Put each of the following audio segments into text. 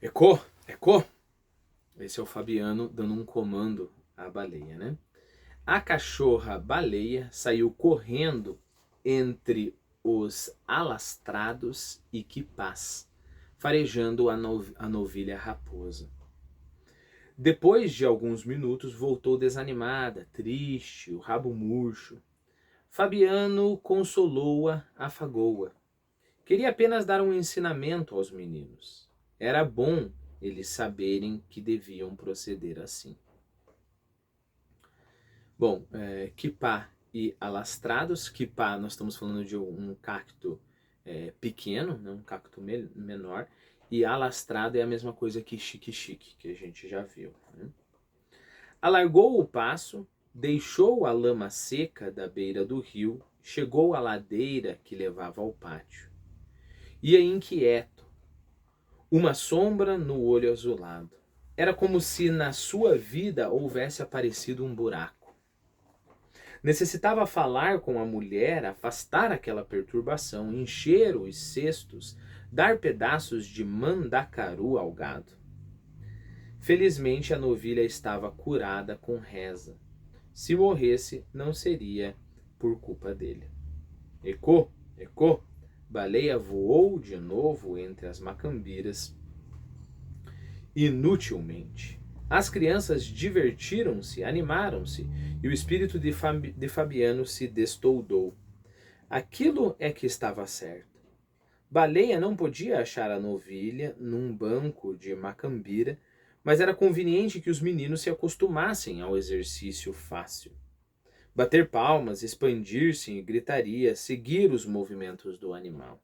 Ecô, ecô. Esse é o Fabiano dando um comando à baleia, né? A cachorra baleia saiu correndo entre os alastrados e quipás, farejando a novilha raposa. Depois de alguns minutos, voltou desanimada, triste, o rabo murcho. Fabiano consolou-a, afagou-a. Queria apenas dar um ensinamento aos meninos. Era bom eles saberem que deviam proceder assim. Bom, quipá e alastrados. Quipá, nós estamos falando de um cacto pequeno, né, um cacto menor. E alastrado é a mesma coisa que chique-chique, que a gente já viu. Né? Alargou o passo, deixou a lama seca da beira do rio, chegou à ladeira que levava ao pátio. Ia inquieto, uma sombra no olho azulado. Era como se na sua vida houvesse aparecido um buraco. Necessitava falar com a mulher, afastar aquela perturbação, encher os cestos, dar pedaços de mandacaru ao gado. Felizmente a novilha estava curada com reza. Se morresse, não seria por culpa dele. Ecô, ecô, baleia voou de novo entre as macambiras inutilmente. As crianças divertiram-se, animaram-se, e o espírito de Fabiano se destoldou. Aquilo é que estava certo. Baleia não podia achar a novilha num banco de macambira, mas era conveniente que os meninos se acostumassem ao exercício fácil. Bater palmas, expandir-se em gritaria, seguir os movimentos do animal.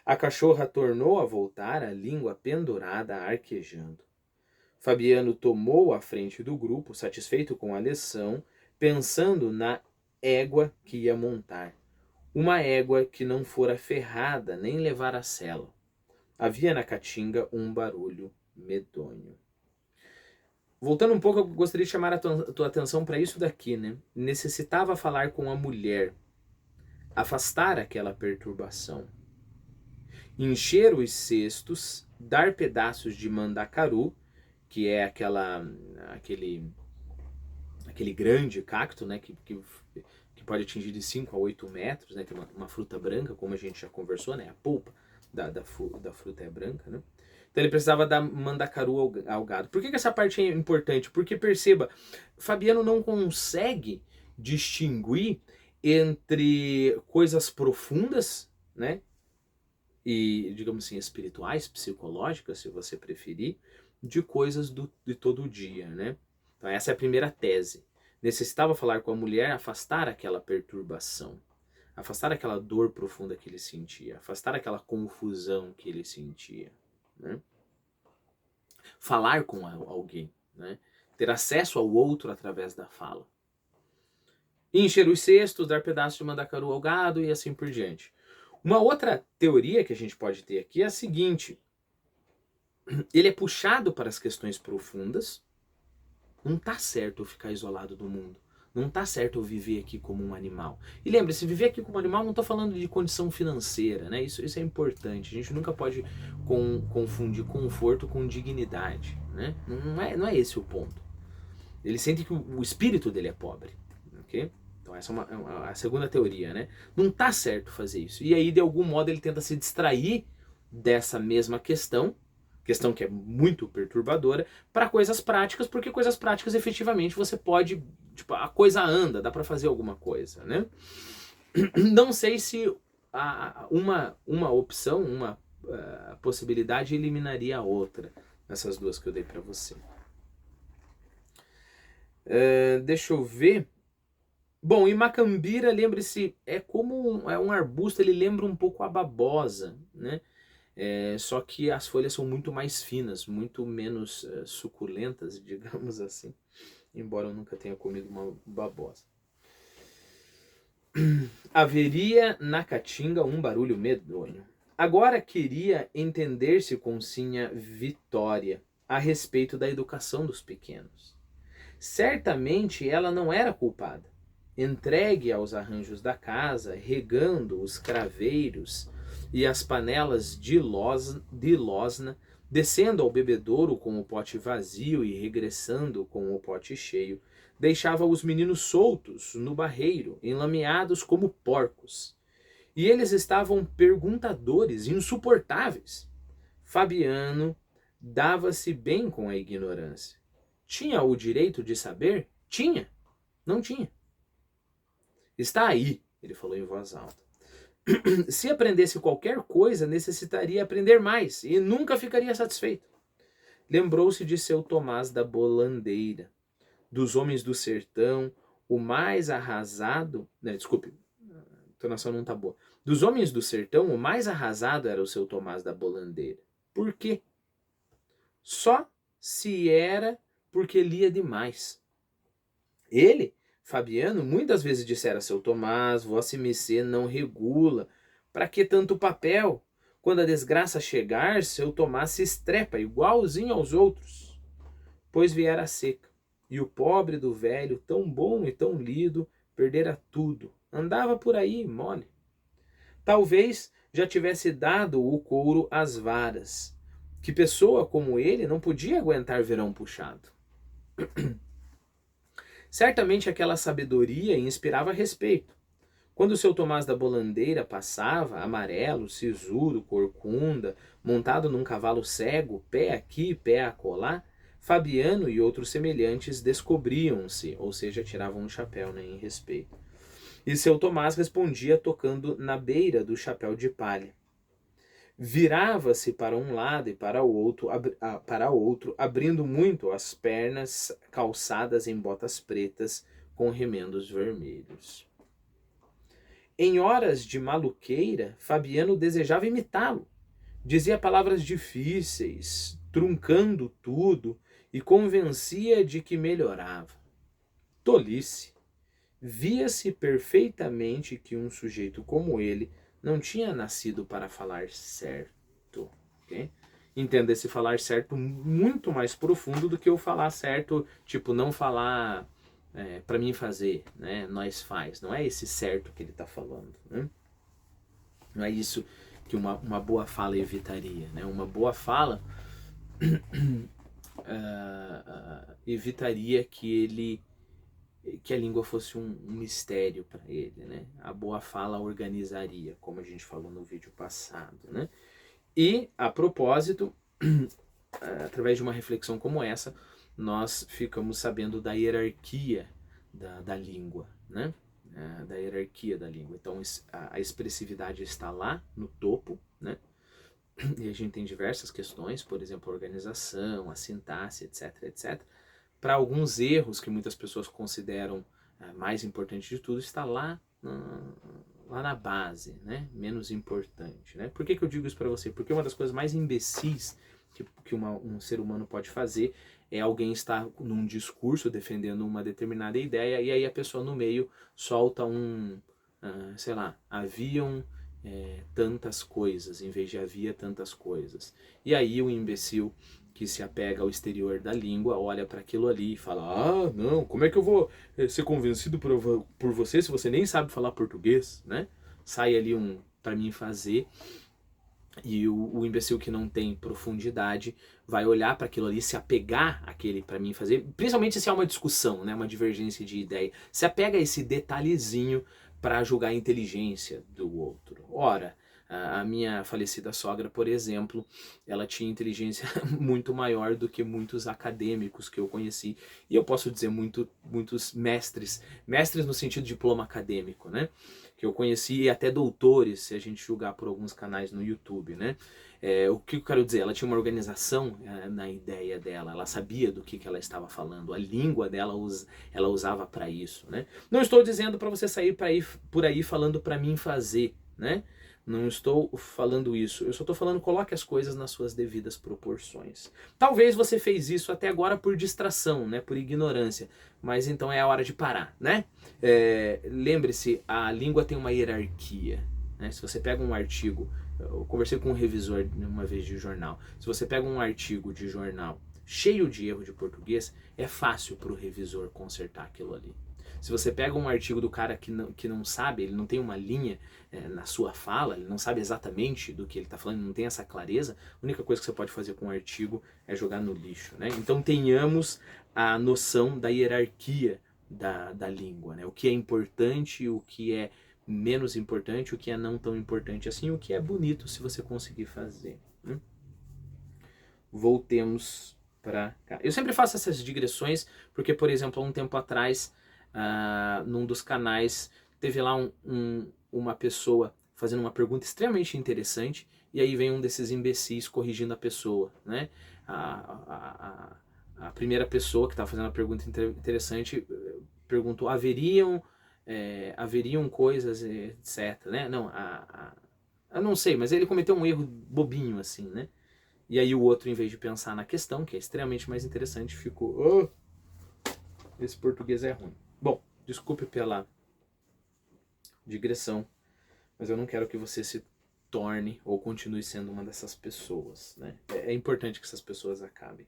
A cachorra tornou a voltar, a língua pendurada, arquejando. Fabiano tomou a frente do grupo, satisfeito com a lição, pensando na égua que ia montar. Uma égua que não fora ferrada nem levar a sela. Havia na caatinga um barulho medonho. Voltando um pouco, eu gostaria de chamar a tua atenção para isso daqui, né? Necessitava falar com a mulher, afastar aquela perturbação. Encher os cestos, dar pedaços de mandacaru, que é aquele grande cacto, né, que pode atingir de 5 a 8 metros, né, tem uma fruta branca, como a gente já conversou, né, a polpa da fruta é branca, né. Então ele precisava dar mandacaru ao gado. Por que essa parte é importante? Porque perceba, Fabiano não consegue distinguir entre coisas profundas, né, e, digamos assim, espirituais, psicológicas, se você preferir, de coisas de todo dia, né? Então essa é a primeira tese. Necessitava falar com a mulher, afastar aquela perturbação, afastar aquela dor profunda que ele sentia, afastar aquela confusão que ele sentia, né? Falar com alguém, né? Ter acesso ao outro através da fala. Encher os cestos, dar pedaços de mandacaru ao gado e assim por diante. Uma outra teoria que a gente pode ter aqui é a seguinte: ele é puxado para as questões profundas. Não tá certo eu ficar isolado do mundo. Não tá certo eu viver aqui como um animal. E lembre-se, viver aqui como animal não estou falando de condição financeira, né? Isso é importante. A gente nunca pode confundir conforto com dignidade, né? Não é esse o ponto. Ele sente que o espírito dele é pobre, ok? Então essa é a segunda teoria, né? Não tá certo fazer isso. E aí, de algum modo, ele tenta se distrair dessa mesma questão que é muito perturbadora, para coisas práticas, porque coisas práticas efetivamente você pode, tipo, a coisa anda, dá para fazer alguma coisa, né? Não sei se uma opção, uma possibilidade eliminaria a outra, essas duas que eu dei para você. Deixa eu ver. Bom, em macambira, lembre-se, é como um arbusto, ele lembra um pouco a babosa, né? Só que as folhas são muito mais finas, muito menos suculentas, digamos assim. Embora eu nunca tenha comido uma babosa. Haveria na caatinga um barulho medonho. Agora queria entender-se com Sinha Vitória a respeito da educação dos pequenos. Certamente ela não era culpada. Entregue aos arranjos da casa, regando os craveiros e as panelas de losna descendo ao bebedouro com o pote vazio e regressando com o pote cheio, deixava os meninos soltos no barreiro, enlameados como porcos. E eles estavam perguntadores, insuportáveis. Fabiano dava-se bem com a ignorância. Tinha o direito de saber? Tinha. Não tinha. Está aí, ele falou em voz alta. Se aprendesse qualquer coisa, necessitaria aprender mais e nunca ficaria satisfeito. Lembrou-se de seu Tomás da Bolandeira, dos homens do sertão, o mais arrasado... Desculpe, a entonação não está boa. Dos homens do sertão, o mais arrasado era o seu Tomás da Bolandeira. Por quê? Só se era porque lia demais. Ele, Fabiano, muitas vezes dissera a seu Tomás: vossa mecê não regula. Para que tanto papel? Quando a desgraça chegar, seu Tomás se estrepa, igualzinho aos outros. Pois viera a seca, e o pobre do velho, tão bom e tão lido, perdera tudo. Andava por aí, mole. Talvez já tivesse dado o couro às varas. Que pessoa como ele não podia aguentar verão puxado. Certamente aquela sabedoria inspirava respeito. Quando o seu Tomás da Bolandeira passava, amarelo, sisudo, corcunda, montado num cavalo cego, pé aqui, pé acolá, Fabiano e outros semelhantes descobriam-se, ou seja, tiravam um chapéu, né, em respeito. E seu Tomás respondia tocando na beira do chapéu de palha. Virava-se para um lado e para outro, abrindo muito as pernas calçadas em botas pretas com remendos vermelhos. Em horas de maluqueira, Fabiano desejava imitá-lo. Dizia palavras difíceis, truncando tudo, e convencia de que melhorava. Tolice. Via-se perfeitamente que um sujeito como ele não tinha nascido para falar certo. Okay? Entenda esse falar certo muito mais profundo do que o falar certo, tipo, não falar para mim fazer, né? Nós faz. Não é esse certo que ele está falando. Né? Não é isso que uma boa fala evitaria. Né? Uma boa fala evitaria que a língua fosse um mistério para ele, né? A boa fala organizaria, como a gente falou no vídeo passado, né? E, a propósito, através de uma reflexão como essa, nós ficamos sabendo da hierarquia da língua, né? Da hierarquia da língua. Então, a expressividade está lá, no topo, né? E a gente tem diversas questões, por exemplo, a organização, a sintaxe, etc, etc. Para alguns erros que muitas pessoas consideram mais importante de tudo, está lá na base, né? Menos importante. Né? Por que eu digo isso para você? Porque uma das coisas mais imbecis que um ser humano pode fazer é alguém estar num discurso defendendo uma determinada ideia e aí a pessoa no meio solta sei lá, haviam tantas coisas, em vez de havia tantas coisas. E aí o imbecil que se apega ao exterior da língua, olha para aquilo ali e fala: ah, não, como é que eu vou ser convencido por você se você nem sabe falar português, né? Sai ali para mim fazer, e o imbecil que não tem profundidade vai olhar para aquilo ali, se apegar àquele para mim fazer, principalmente se há uma discussão, né, uma divergência de ideia, se apega a esse detalhezinho para julgar a inteligência do outro. Ora, a minha falecida sogra, por exemplo, ela tinha inteligência muito maior do que muitos acadêmicos que eu conheci. E eu posso dizer muitos mestres no sentido de diploma acadêmico, né? Que eu conheci, e até doutores, se a gente julgar por alguns canais no YouTube, né? O que eu quero dizer? Ela tinha uma organização na ideia dela, ela sabia do que ela estava falando, a língua dela ela usava para isso, né? Não estou dizendo para você sair por aí falando para mim fazer, né? Não estou falando isso. Eu só estou falando, coloque as coisas nas suas devidas proporções. Talvez você fez isso até agora por distração, né? Por ignorância. Mas então é a hora de parar, né? Lembre-se, a língua tem uma hierarquia. Né? Se você pega um artigo... Eu conversei com um revisor uma vez de jornal. Se você pega um artigo de jornal cheio de erro de português, é fácil para o revisor consertar aquilo ali. Se você pega um artigo do cara que não sabe, ele não tem uma linha na sua fala, ele não sabe exatamente do que ele está falando, não tem essa clareza, a única coisa que você pode fazer com um artigo é jogar no lixo, né? Então tenhamos a noção da hierarquia da língua, né? O que é importante, o que é menos importante, o que é não tão importante assim, o que é bonito se você conseguir fazer. Né? Voltemos para cá. Eu sempre faço essas digressões porque, por exemplo, há um tempo atrás, num dos canais, teve lá uma pessoa fazendo uma pergunta extremamente interessante e aí vem um desses imbecis corrigindo a pessoa, né? A primeira pessoa que estava fazendo a pergunta interessante perguntou: haveriam coisas, etc, né? Não, eu não sei, mas ele cometeu um erro bobinho assim, né? E aí o outro, em vez de pensar na questão, que é extremamente mais interessante, ficou: esse português é ruim. Bom, desculpe pela digressão, mas eu não quero que você se torne ou continue sendo uma dessas pessoas, né? É importante que essas pessoas acabem.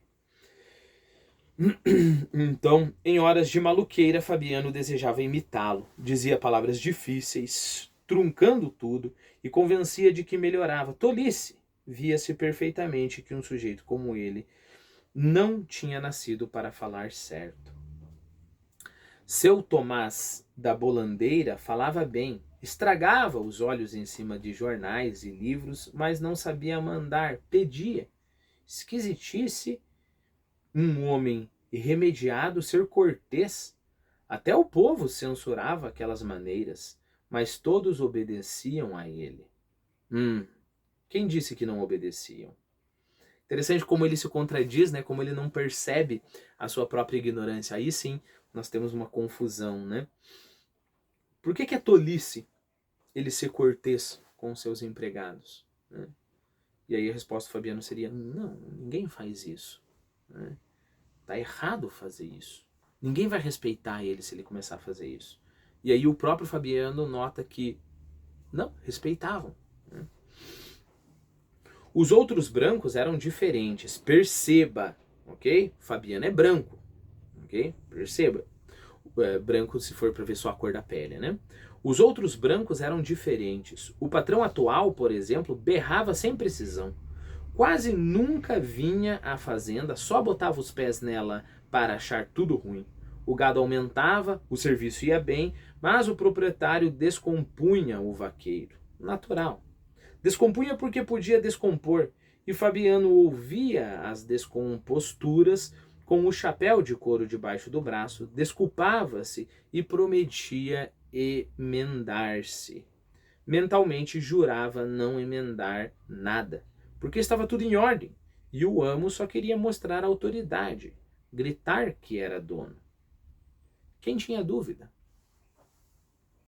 Então, em horas de maluqueira, Fabiano desejava imitá-lo. Dizia palavras difíceis, truncando tudo, e convencia de que melhorava. Tolice! Via-se perfeitamente que um sujeito como ele não tinha nascido para falar certo. Seu Tomás da Bolandeira falava bem, estragava os olhos em cima de jornais e livros, mas não sabia mandar, pedia. Esquisitice um homem irremediado ser cortês. Até o povo censurava aquelas maneiras, mas todos obedeciam a ele. Quem disse que não obedeciam? Interessante como ele se contradiz, né? Como ele não percebe a sua própria ignorância. Aí sim, nós temos uma confusão, né? Por que é tolice ele ser cortês com seus empregados? Né? E aí a resposta do Fabiano seria: não, ninguém faz isso. Né? Tá errado fazer isso. Ninguém vai respeitar ele se ele começar a fazer isso. E aí o próprio Fabiano nota que não, respeitavam. Né? Os outros brancos eram diferentes. Perceba, ok? Fabiano é branco, ok? Perceba. Branco se for para ver só a cor da pele, né? Os outros brancos eram diferentes. O patrão atual, por exemplo, berrava sem precisão. Quase nunca vinha à fazenda, só botava os pés nela para achar tudo ruim. O gado aumentava, o serviço ia bem, mas o proprietário descompunha o vaqueiro. Natural. Descompunha porque podia descompor, e Fabiano ouvia as descomposturas com o chapéu de couro debaixo do braço, desculpava-se e prometia emendar-se. Mentalmente jurava não emendar nada, porque estava tudo em ordem, e o amo só queria mostrar autoridade, gritar que era dono. Quem tinha dúvida?